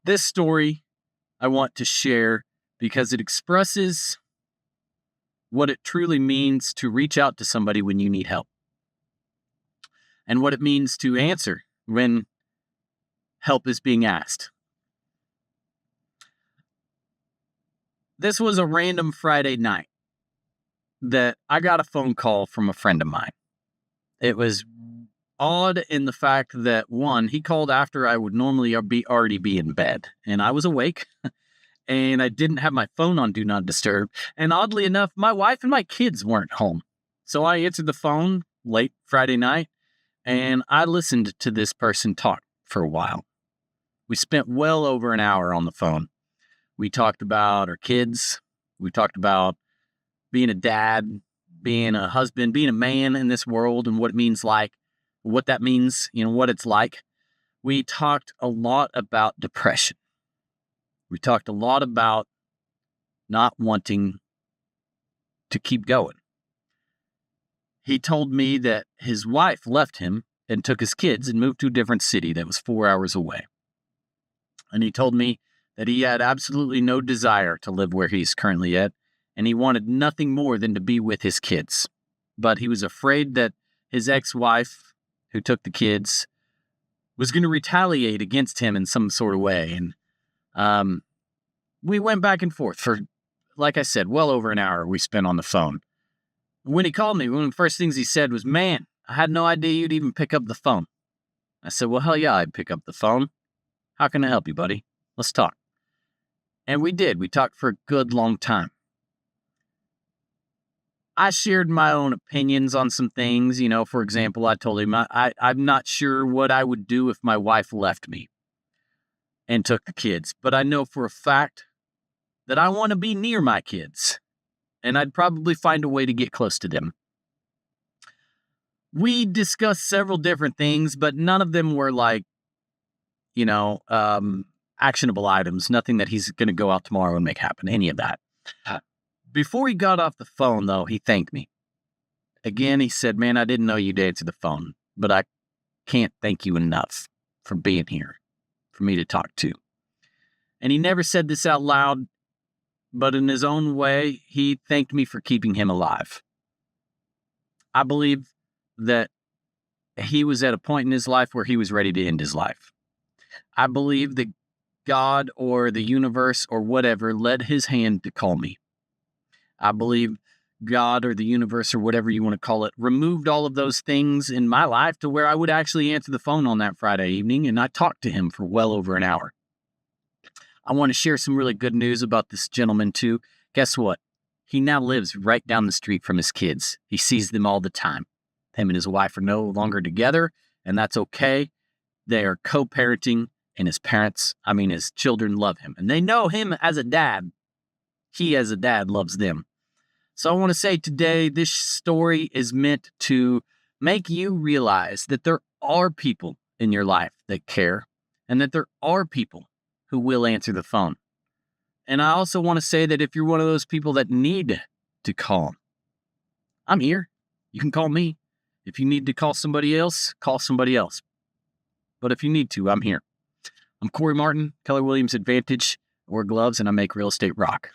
This story I want to share because it expresses what it truly means to reach out to somebody when you need help, and what it means to answer when help is being asked. This was a random Friday night that I got a phone call from a friend of mine. It was odd in the fact that, one, he called after I would normally already be in bed, and I was awake, and I didn't have my phone on Do Not Disturb, and oddly enough, my wife and my kids weren't home. So I answered the phone late Friday night, and I listened to this person talk for a while. We spent well over an hour on the phone. We talked about our kids. We talked about being a dad, being a husband, being a man in this world, and what it means what that means, what it's like. We talked a lot about depression. We talked a lot about not wanting to keep going. He told me that his wife left him and took his kids and moved to a different city that was 4 hours away. And he told me that he had absolutely no desire to live where he's currently at, and he wanted nothing more than to be with his kids. But he was afraid that his ex-wife, who took the kids, was going to retaliate against him in some sort of way. And we went back and forth for, like I said, well over an hour we spent on the phone. When he called me, one of the first things he said was, "Man, I had no idea you'd even pick up the phone." I said, "Well, hell yeah, I'd pick up the phone. How can I help you, buddy? Let's talk." And we did. We talked for a good long time. I shared my own opinions on some things. For example, I told him I'm not sure what I would do if my wife left me and took the kids, but I know for a fact that I want to be near my kids, and I'd probably find a way to get close to them. We discussed several different things, but none of them were actionable items, nothing that he's going to go out tomorrow and make happen, any of that. Before he got off the phone, though, he thanked me. Again, he said, "Man, I didn't know you'd answer the phone, but I can't thank you enough for being here, for me to talk to." And he never said this out loud, but in his own way, he thanked me for keeping him alive. I believe that he was at a point in his life where he was ready to end his life. I believe that God or the universe or whatever led his hand to call me. I believe God or the universe or whatever you want to call it removed all of those things in my life to where I would actually answer the phone on that Friday evening, and I talked to him for well over an hour. I want to share some really good news about this gentleman too. Guess what? He now lives right down the street from his kids. He sees them all the time. Him and his wife are no longer together, and that's okay. They are co-parenting, and his children love him, and they know him as a dad. He, as a dad, loves them. So I want to say today, this story is meant to make you realize that there are people in your life that care, and that there are people who will answer the phone. And I also want to say that if you're one of those people that need to call, I'm here. You can call me. If you need to call somebody else, call somebody else. But if you need to, I'm here. I'm Cory Martin, Keller Williams Advantage. I wear gloves and I make real estate rock.